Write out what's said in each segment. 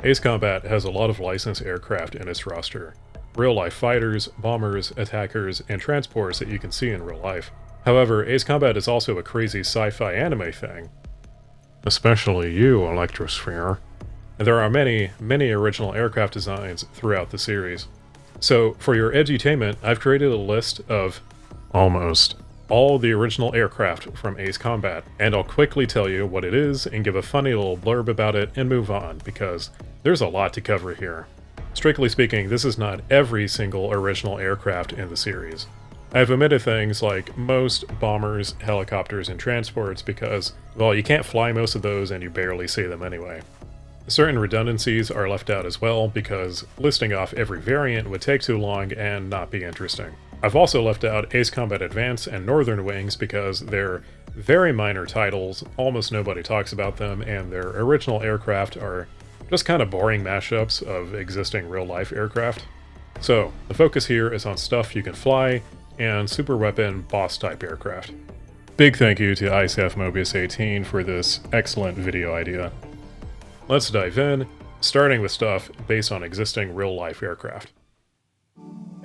Ace Combat has a lot of licensed aircraft in its roster. Real-life fighters, bombers, attackers, and transports that you can see in real life. However, Ace Combat is also a crazy sci-fi anime thing. Especially you, Electrosphere. There are many, many original aircraft designs throughout the series. So, for your edutainment, I've created a list of almost all the original aircraft from Ace Combat, and I'll quickly tell you what it is and give a funny little blurb about it and move on, because there's a lot to cover here. Strictly speaking, this is not every single original aircraft in the series. I've omitted things like most bombers, helicopters, and transports because, well, you can't fly most of those and you barely see them anyway. Certain redundancies are left out as well because listing off every variant would take too long and not be interesting. I've also left out Ace Combat Advance and Northern Wings because they're very minor titles, almost nobody talks about them, and their original aircraft are just kind of boring mashups of existing real-life aircraft. So, the focus here is on stuff you can fly and super weapon boss-type aircraft. Big thank you to ICF Mobius 18 for this excellent video idea. Let's dive in, starting with stuff based on existing real-life aircraft.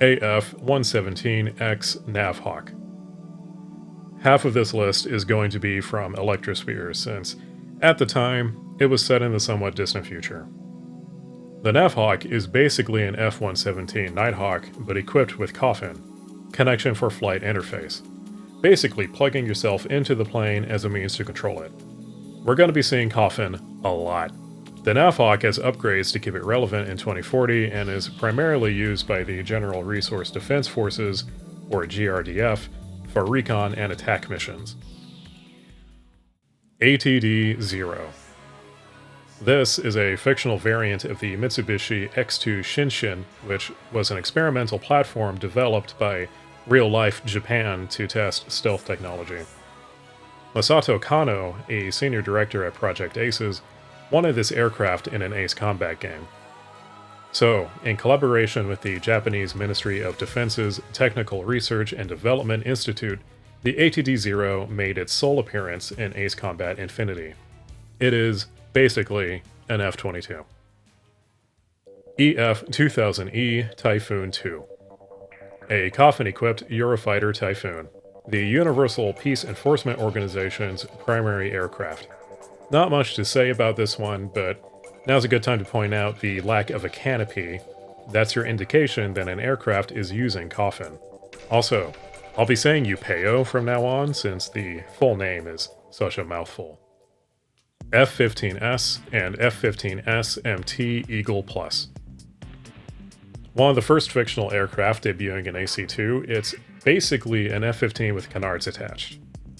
AF-117X Navhawk. Half of this list is going to be from Electrosphere, since, at the time, it was set in the somewhat distant future. The Navhawk is basically an F-117 Nighthawk, but equipped with Coffin, Connection for Flight interface, basically plugging yourself into the plane as a means to control it. We're going to be seeing Coffin a lot. The Navhawk has upgrades to keep it relevant in 2040 and is primarily used by the General Resource Defense Forces, or GRDF, for recon and attack missions. ATD-0. This is a fictional variant of the Mitsubishi X2 Shinshin, which was an experimental platform developed by real-life Japan to test stealth technology. Masato Kano, a senior director at Project ACES, wanted this aircraft in an Ace Combat game. So, in collaboration with the Japanese Ministry of Defense's Technical Research and Development Institute, the ATD-0 made its sole appearance in Ace Combat Infinity. It is basically an F-22. EF-2000E Typhoon II. A coffin-equipped Eurofighter Typhoon, the Universal Peace Enforcement Organization's primary aircraft. Not much to say about this one, but now's a good time to point out the lack of a canopy. That's your indication that an aircraft is using Coffin. Also, I'll be saying UPEO from now on since the full name is such a mouthful. F-15S and F-15S MT Eagle Plus. One of the first fictional aircraft debuting in AC2, it's basically an F-15 with canards attached.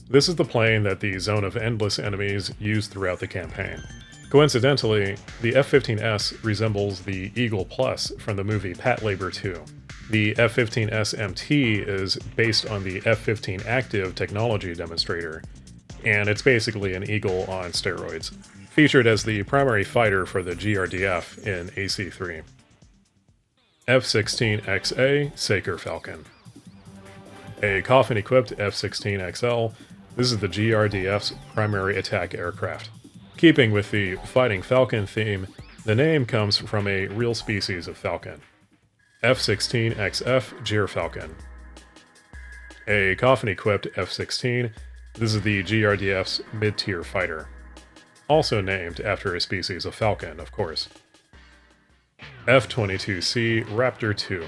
This is the plane that the Zone of Endless enemies used throughout the campaign. Coincidentally, the F-15S resembles the Eagle Plus from the movie Patlabor 2. The F-15S MT is based on the F-15 Active technology demonstrator, and it's basically an Eagle on steroids, featured as the primary fighter for the GRDF in AC3. F-16XA SAKERFALCON. A coffin-equipped F-16XL, this is the GRDF's primary attack aircraft. Keeping with the Fighting Falcon theme, the name comes from a real species of falcon. F-16XF GYRFALCON. A coffin-equipped F-16, this is the GRDF's mid-tier fighter. Also named after a species of falcon, of course. F-22C Raptor II.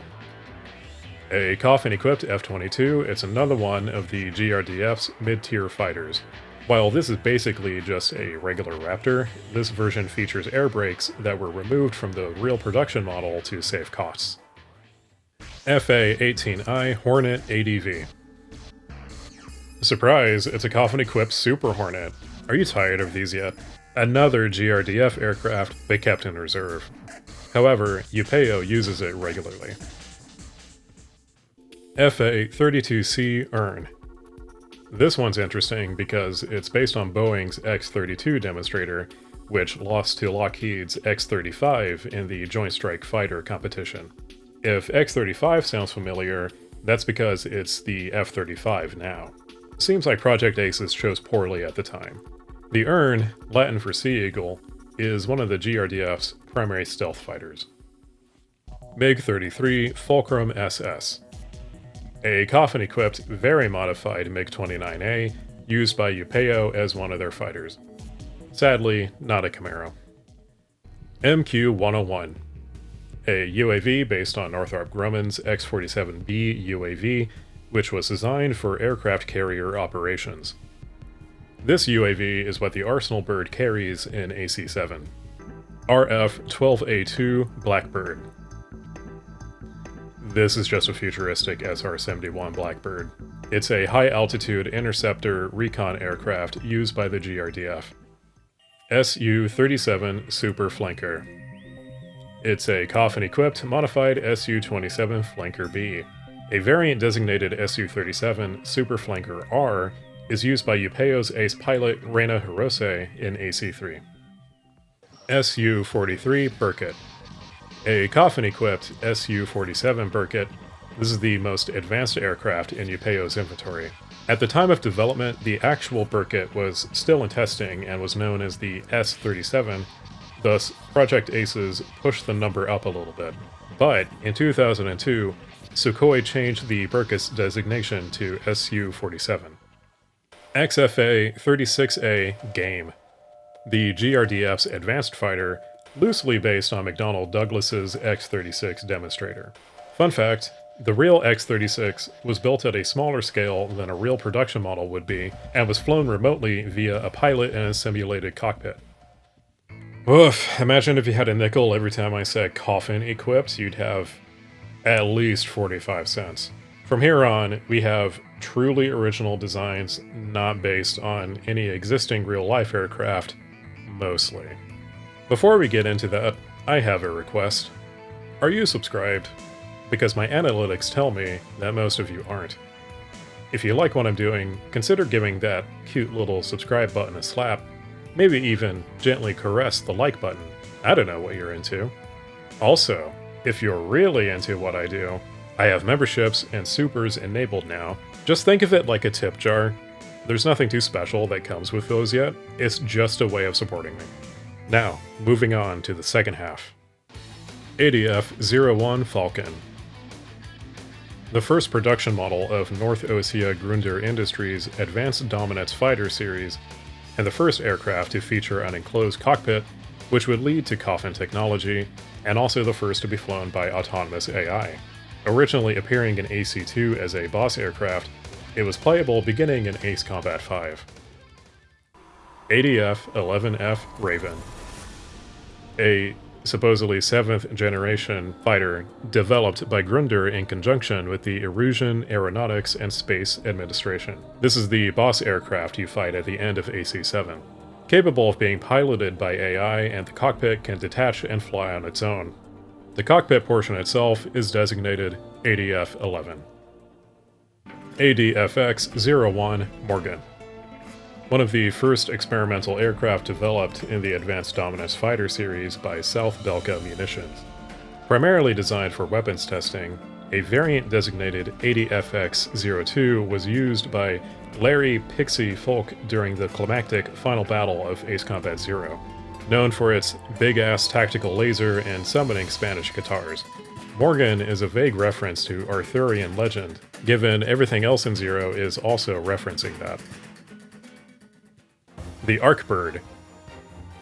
A coffin-equipped F-22, it's another one of the GRDF's mid-tier fighters. While this is basically just a regular Raptor, this version features air brakes that were removed from the real production model to save costs. FA-18I Hornet ADV. Surprise, it's a coffin-equipped Super Hornet. Are you tired of these yet? Another GRDF aircraft they kept in reserve. However, UPEO uses it regularly. FA-32C ERNE. This one's interesting because it's based on Boeing's X-32 demonstrator, which lost to Lockheed's X-35 in the Joint Strike Fighter competition. If X-35 sounds familiar, that's because it's the F-35 now. Seems like Project ACES chose poorly at the time. The ERNE, Latin for Sea Eagle, is one of the GRDF's primary stealth fighters. MiG-33 Fulcrum SS. A coffin-equipped, very modified MiG-29A used by UPEO as one of their fighters. Sadly, not a Camaro. MQ-101. A UAV based on Northrop Grumman's X-47B UAV, which was designed for aircraft carrier operations. This UAV is what the Arsenal bird carries in AC-7. RF-12A2 Blackbird. This is just a futuristic SR-71 Blackbird. It's a high-altitude interceptor recon aircraft used by the GRDF. Su-37 Super Flanker. It's a coffin-equipped, modified Su-27 Flanker B. A variant designated Su-37 Super Flanker R is used by UPEO's ace pilot Reina Hirose in AC-3. Su-43 BERKUT. A coffin-equipped Su-47 BERKUT, this is the most advanced aircraft in UPEO's inventory. At the time of development, the actual BERKUT was still in testing and was known as the S-37, thus Project Aces pushed the number up a little bit. But in 2002, Sukhoi changed the BERKUT's designation to Su-47. XFA-36A Game. The GRDF's advanced fighter, loosely based on McDonnell Douglas's X-36 demonstrator. Fun fact, the real X-36 was built at a smaller scale than a real production model would be, and was flown remotely via a pilot in a simulated cockpit. Oof, imagine if you had a nickel every time I said coffin equipped, you'd have at least 45 cents. From here on, we have truly original designs not based on any existing real-life aircraft, mostly. Before we get into that, I have a request. Are you subscribed? Because my analytics tell me that most of you aren't. If you like what I'm doing, consider giving that cute little subscribe button a slap, maybe even gently caress the like button. I don't know what you're into. Also, if you're really into what I do, I have memberships and supers enabled now. Just think of it like a tip jar. There's nothing too special that comes with those yet, it's just a way of supporting me. Now, moving on to the second half. ADF-01 Falcon. The first production model of North Ossia Grunder Industries' Advanced Dominance Fighter series, and the first aircraft to feature an enclosed cockpit, which would lead to coffin technology, and also the first to be flown by autonomous AI. Originally appearing in AC-2 as a boss aircraft, it was playable beginning in Ace Combat 5. ADF-11F Raven. A supposedly 7th generation fighter developed by Grunder in conjunction with the Erusian Aeronautics and Space Administration. This is the boss aircraft you fight at the end of AC-7. Capable of being piloted by AI, and the cockpit can detach and fly on its own. The cockpit portion itself is designated ADF-11. ADF-X-01 Morgan. One of the first experimental aircraft developed in the Advanced Dominance Fighter series by South Belka Munitions. Primarily designed for weapons testing, a variant designated ADF-X-02 was used by Larry Pixie Folk during the climactic final battle of Ace Combat 0. Known for its big-ass tactical laser and summoning Spanish guitars. Morgan is a vague reference to Arthurian legend, given everything else in Zero is also referencing that. The ARKBIRD.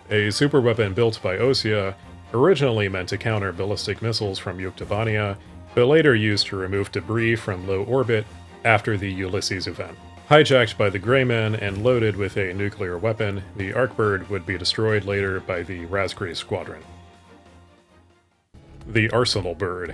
A superweapon built by Ossia, originally meant to counter ballistic missiles from Yuktobania, but later used to remove debris from low orbit after the Ulysses event. Hijacked by the Greymen and loaded with a nuclear weapon, the ARKBIRD would be destroyed later by the Razgri Squadron. The Arsenal Bird.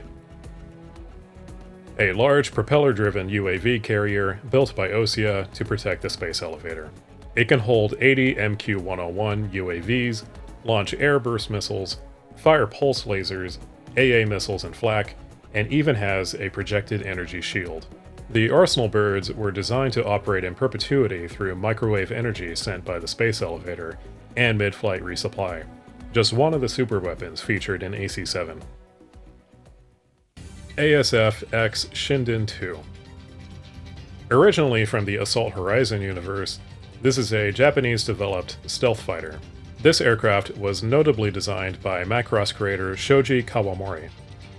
A large propeller-driven UAV carrier built by Ossia to protect the space elevator. It can hold 80 MQ-101 UAVs, launch airburst missiles, fire pulse lasers, AA missiles and flak, and even has a projected energy shield. The Arsenal birds were designed to operate in perpetuity through microwave energy sent by the space elevator and mid-flight resupply. Just one of the superweapons featured in AC-7. ASF-X SHINDEN 2. Originally from the Assault Horizon universe, this is a Japanese-developed stealth fighter. This aircraft was notably designed by Macross creator Shoji Kawamori.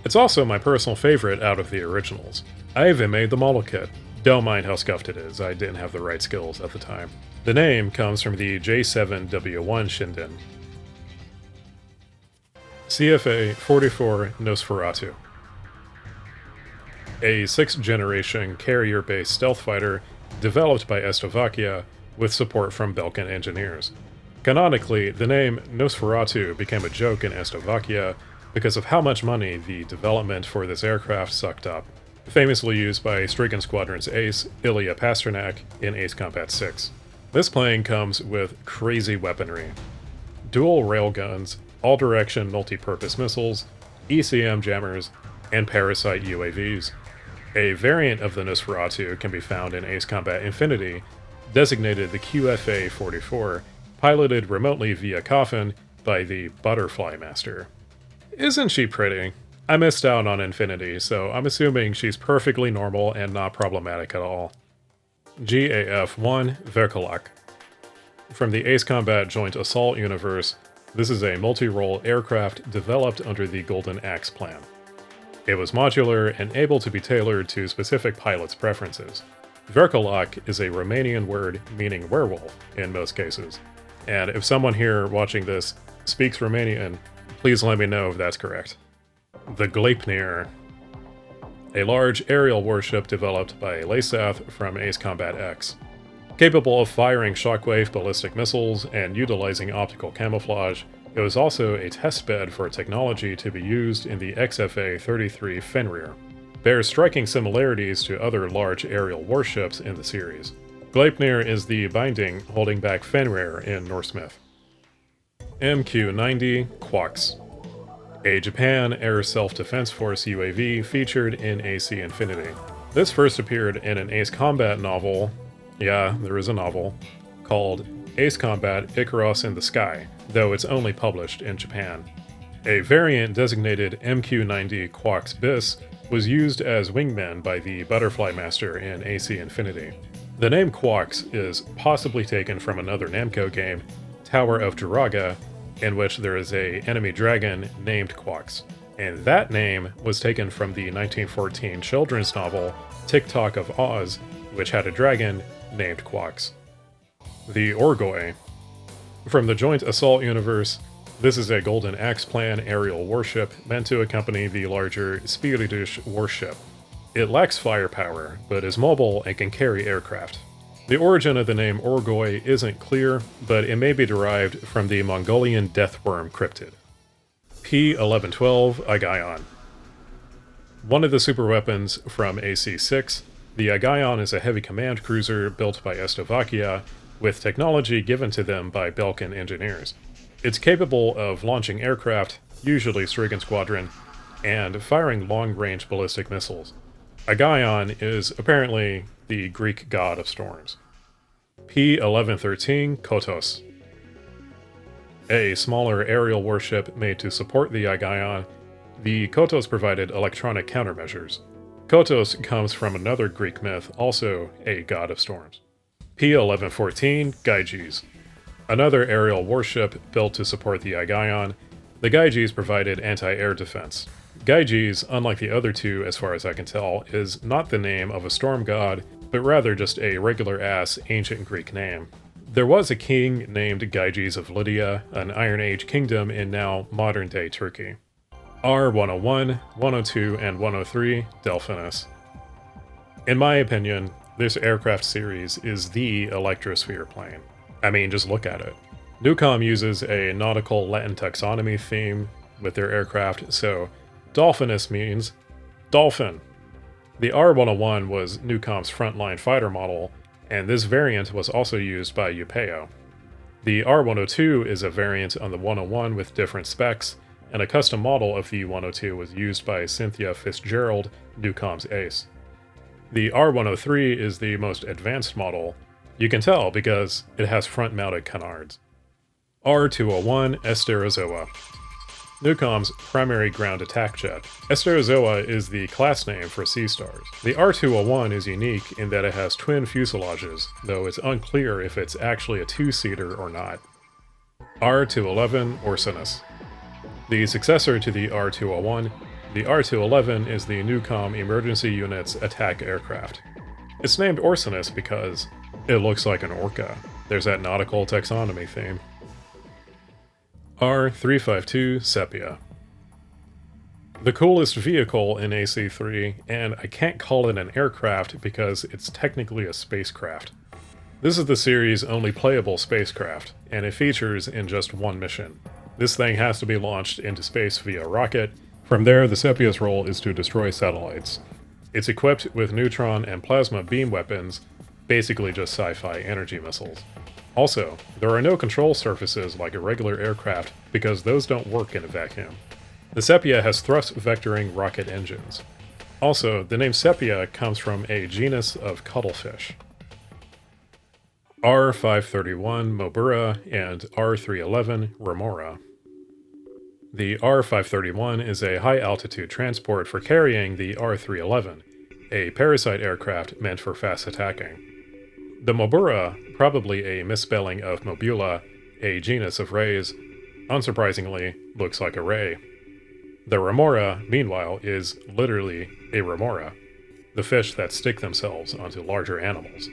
It's also my personal favorite out of the originals. I even made the model kit. Don't mind how scuffed it is, I didn't have the right skills at the time. The name comes from the J7W1 Shinden. CFA-44 NOSFERATU. A 6th generation carrier-based stealth fighter developed by Slovakia with support from Belkin engineers. Canonically, the name NOSFERATU became a joke in Slovakia because of how much money the development for this aircraft sucked up, famously used by Stricken Squadron's ace, Ilya Pasternak, in Ace Combat 6. This plane comes with crazy weaponry. Dual railguns, all-direction multi-purpose missiles, ECM jammers, and parasite UAVs. A variant of the NOSFERATU can be found in Ace Combat Infinity, designated the QFA-44, piloted remotely via coffin by the Butterfly Master. Isn't she pretty? I missed out on Infinity, so I'm assuming she's perfectly normal and not problematic at all. GAF-1 VARCOLAC. From the Ace Combat Joint Assault universe, this is a multi-role aircraft developed under the Golden Axe plan. It was modular and able to be tailored to specific pilots' preferences. VARCOLAC is a Romanian word meaning werewolf in most cases. And if someone here watching this speaks Romanian, please let me know if that's correct. The GLEIPNIR. A large aerial warship developed by Lasath from Ace Combat X. Capable of firing shockwave ballistic missiles and utilizing optical camouflage, it was also a testbed for technology to be used in the XFA-33 Fenrir. Bears striking similarities to other large aerial warships in the series. GLEIPNIR is the binding holding back Fenrir in Norse myth. MQ-90 QUOX. A Japan Air Self-Defense Force UAV featured in AC Infinity. This first appeared in an Ace Combat novel, yeah, there is a novel, called Ace Combat Icaros in the Sky, though it's only published in Japan. A variant designated MQ-90 QUOX BIS was used as wingmen by the Butterfly Master in AC Infinity. The name QUOX is possibly taken from another Namco game, Tower of Duraga, in which there is an enemy dragon named QUOX, and that name was taken from the 1914 children's novel Tick-Tock of Oz, which had a dragon named QUOX. The ORGOI. From the Joint Assault universe, this is a Golden Axe Plan aerial warship meant to accompany the larger SPIRIDUS warship. It lacks firepower, but is mobile and can carry aircraft. The origin of the name ORGOI isn't clear, but it may be derived from the Mongolian deathworm cryptid. P-1112 AIGAION. One of the superweapons from AC-6, the AIGAION is a heavy command cruiser built by Slovakia, with technology given to them by Belkin engineers. It's capable of launching aircraft, usually Stricken Squadron, and firing long-range ballistic missiles. AIGAION is apparently the Greek god of storms. P-1113 KOTTOS. A smaller aerial warship made to support the AIGAION, the KOTTOS provided electronic countermeasures. KOTTOS comes from another Greek myth, also a god of storms. P-1114 GYGES. Another aerial warship built to support the AIGAION, the GYGES provided anti-air defense. GYGES, unlike the other two as far as I can tell, is not the name of a storm god, but rather just a regular-ass ancient Greek name. There was a king named GYGES of Lydia, an Iron Age kingdom in now modern-day Turkey. R-101, 102, and 103 DELPHINUS. In my opinion, this aircraft series is the electrosphere plane. I mean, just look at it. Newcom uses a nautical Latin taxonomy theme with their aircraft, so Dolphinus means dolphin. The R-101 was Newcom's frontline fighter model, and this variant was also used by Upeo. The R-102 is a variant on the 101 with different specs, and a custom model of the 102 was used by Cynthia Fitzgerald, Newcom's ace. The R-103 is the most advanced model. You can tell because it has front-mounted canards. R-201 ASTEROZOA. Newcom's primary ground attack jet. ASTEROZOA is the class name for Sea Stars. The R-201 is unique in that it has twin fuselages, though it's unclear if it's actually a two-seater or not. R211 ORCINUS. The successor to the R201, the R211 is the NUCOM Emergency Unit's attack aircraft. It's named ORCINUS because it looks like an orca. There's that nautical taxonomy theme. R352 SEPIA. The coolest vehicle in AC3, and I can't call it an aircraft because it's technically a spacecraft. This is the series' only playable spacecraft, and it features in just one mission. This thing has to be launched into space via rocket. From there, the SEPIA's role is to destroy satellites. It's equipped with neutron and plasma beam weapons, basically just sci-fi energy missiles. Also, there are no control surfaces like a regular aircraft because those don't work in a vacuum. The SEPIA has thrust vectoring rocket engines. Also, the name SEPIA comes from a genus of cuttlefish. R531 MOBURA and R311 REMORA. The R531 is a high-altitude transport for carrying the R311, a parasite aircraft meant for fast attacking. The MOBURA, probably a misspelling of Mobula, a genus of rays, unsurprisingly looks like a ray. The Remora, meanwhile, is literally a remora, the fish that stick themselves onto larger animals.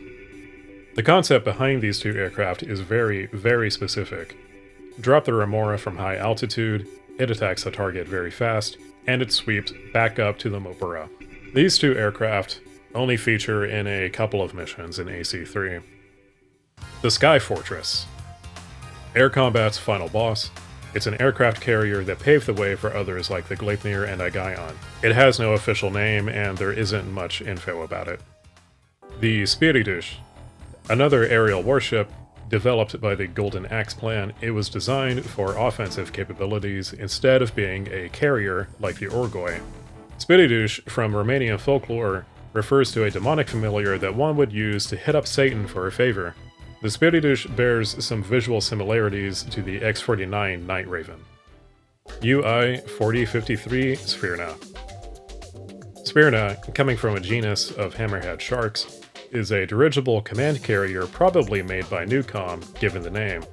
The concept behind these two aircraft is very, very specific. Drop the Remora from high altitude, it attacks the target very fast, and it sweeps back up to the MOBURA. These two aircraft only feature in a couple of missions in AC3. The Sky Fortress. Air Combat's final boss. It's an aircraft carrier that paved the way for others like the GLEIPNIR and AIGAION. It has no official name, and there isn't much info about it. The SPIRIDUS. Another aerial warship, developed by the Golden Axe Plan, it was designed for offensive capabilities instead of being a carrier like the ORGOI. Spiridus, from Romanian folklore, refers to a demonic familiar that one would use to hit up Satan for a favor. The Spiridus bears some visual similarities to the X-49 Night Raven. UI-4053 SPHYRNA. SPHYRNA, coming from a genus of hammerhead sharks, is a dirigible command carrier probably made by NUCOM, given the name.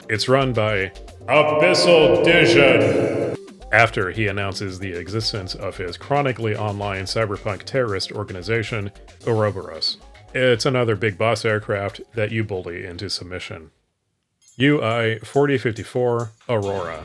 It's run by Abyssal Dijon, after he announces the existence of his chronically online cyberpunk terrorist organization, Ouroboros. It's another big boss aircraft that you bully into submission. UI-4054 Aurora.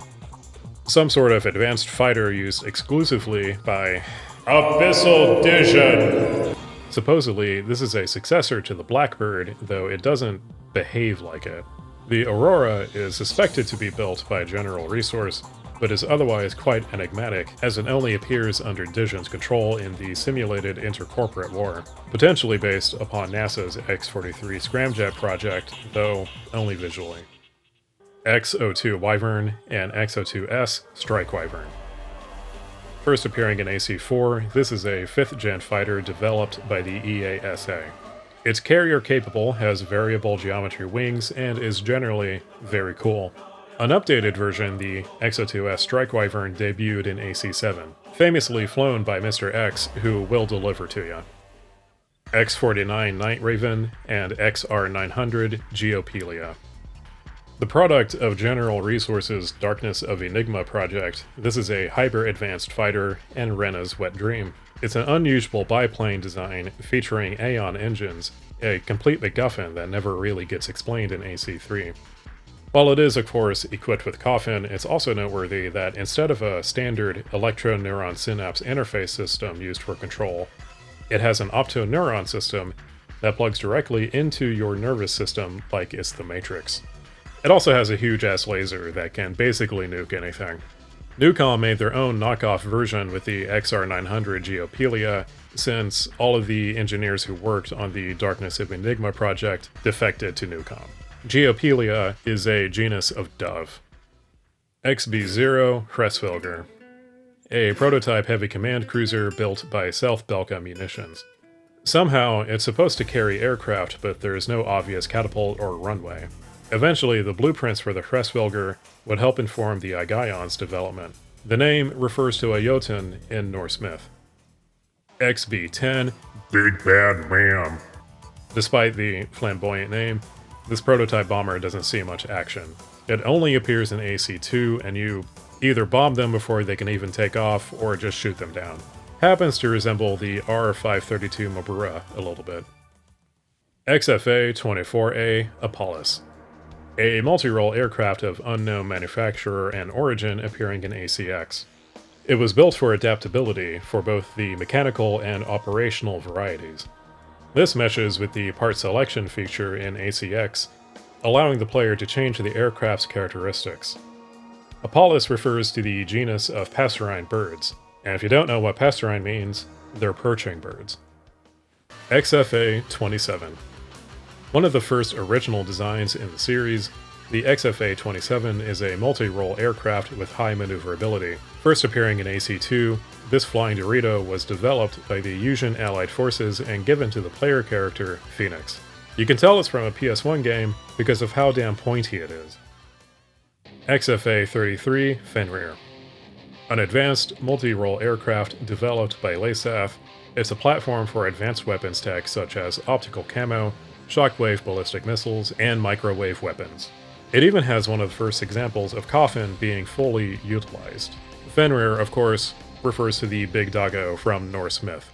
Some sort of advanced fighter used exclusively by Abyssal Dijon. Supposedly, this is a successor to the Blackbird, though it doesn't behave like it. The Aurora is suspected to be built by General Resource, but is otherwise quite enigmatic, as it only appears under Dijon's control in the simulated intercorporate war, potentially based upon NASA's X-43 scramjet project, though only visually. X-02 Wyvern and X-02S Strike Wyvern. First appearing in AC4, this is a 5th-gen fighter developed by the EASA. It's carrier-capable, has variable geometry wings, and is generally very cool. An updated version, the X-02S Strike Wyvern, debuted in AC7, famously flown by Mr. X, who will deliver to ya. X-49 Night Raven and XR900 Geopelia. The product of General Resources' Darkness of Enigma project, this is a hyper-advanced fighter and Rena's wet dream. It's an unusual biplane design featuring Aeon engines, a complete MacGuffin that never really gets explained in AC3. While it is, of course, equipped with Coffin, it's also noteworthy that instead of a standard electroneuron synapse interface system used for control, it has an optoneuron system that plugs directly into your nervous system like it's the Matrix. It also has a huge-ass laser that can basically nuke anything. NUCOM made their own knockoff version with the XR900 Geopelia, since all of the engineers who worked on the Darkness of Enigma project defected to NUCOM. Geopelia is a genus of dove. XB0 HRESVELGR. A prototype heavy command cruiser built by South Belka Munitions. Somehow, it's supposed to carry aircraft, but there is no obvious catapult or runway. Eventually, the blueprints for the HRESVELGR would help inform the AIGAION's development. The name refers to a Jotun in Norse myth. XB-10 Big Bad Ram. Despite the flamboyant name, this prototype bomber doesn't see much action. It only appears in AC2, and you either bomb them before they can even take off, or just shoot them down. Happens to resemble the R532 MOBURA a little bit. XFA-24A Apollos. A multi-role aircraft of unknown manufacturer and origin appearing in AC-X. It was built for adaptability for both the mechanical and operational varieties. This meshes with the part selection feature in AC-X, allowing the player to change the aircraft's characteristics. Apollos refers to the genus of passerine birds, and if you don't know what passerine means, they're perching birds. XFA-27. One of the first original designs in the series, the XFA-27 is a multi-role aircraft with high maneuverability. First appearing in AC2, this flying Dorito was developed by the Yuuzhan Allied Forces and given to the player character, Phoenix. You can tell it's from a PS1 game because of how damn pointy it is. XFA-33 Fenrir. An advanced multi-role aircraft developed by LASAF, it's a platform for advanced weapons tech such as optical camo, shockwave ballistic missiles, and microwave weapons. It even has one of the first examples of coffin being fully utilized. Fenrir, of course, refers to the big doggo from Norse myth.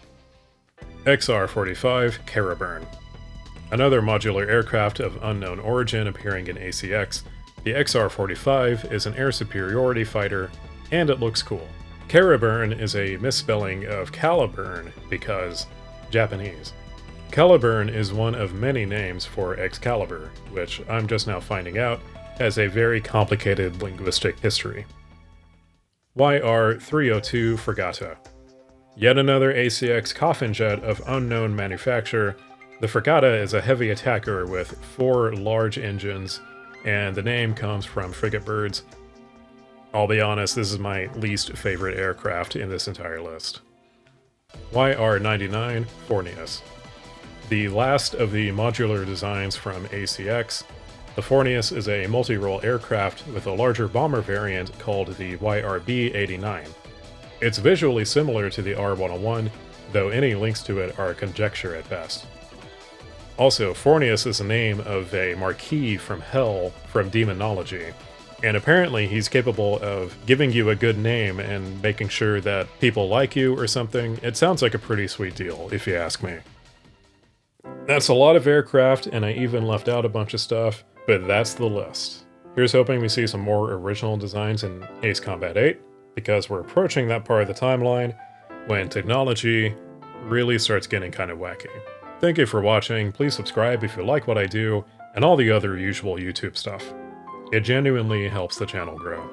XR-45 Caraburn. Another modular aircraft of unknown origin appearing in AC-X, the XR-45 is an air superiority fighter, and it looks cool. Caraburn is a misspelling of Caliburn because Japanese. Caliburn is one of many names for Excalibur, which I'm just now finding out has a very complicated linguistic history. YR-302 Fregata. Yet another AC-X coffin jet of unknown manufacture. The Fregata is a heavy attacker with 4 large engines, and the name comes from frigate birds. I'll be honest, this is my least favorite aircraft in this entire list. YR-99 Fornius. The last of the modular designs from AC-X, the Fornius is a multi-role aircraft with a larger bomber variant called the YRB-89. It's visually similar to the R-101, though any links to it are conjecture at best. Also, Fornius is the name of a marquis from Hell from Demonology, and apparently he's capable of giving you a good name and making sure that people like you or something. It sounds like a pretty sweet deal, if you ask me. That's a lot of aircraft, and I even left out a bunch of stuff, but that's the list. Here's hoping we see some more original designs in Ace Combat 8, because we're approaching that part of the timeline when technology really starts getting kind of wacky. Thank you for watching, please subscribe if you like what I do, and all the other usual YouTube stuff. It genuinely helps the channel grow.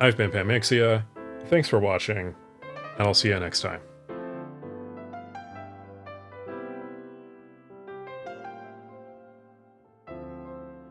I've been Pamixia, thanks for watching, and I'll see you next time.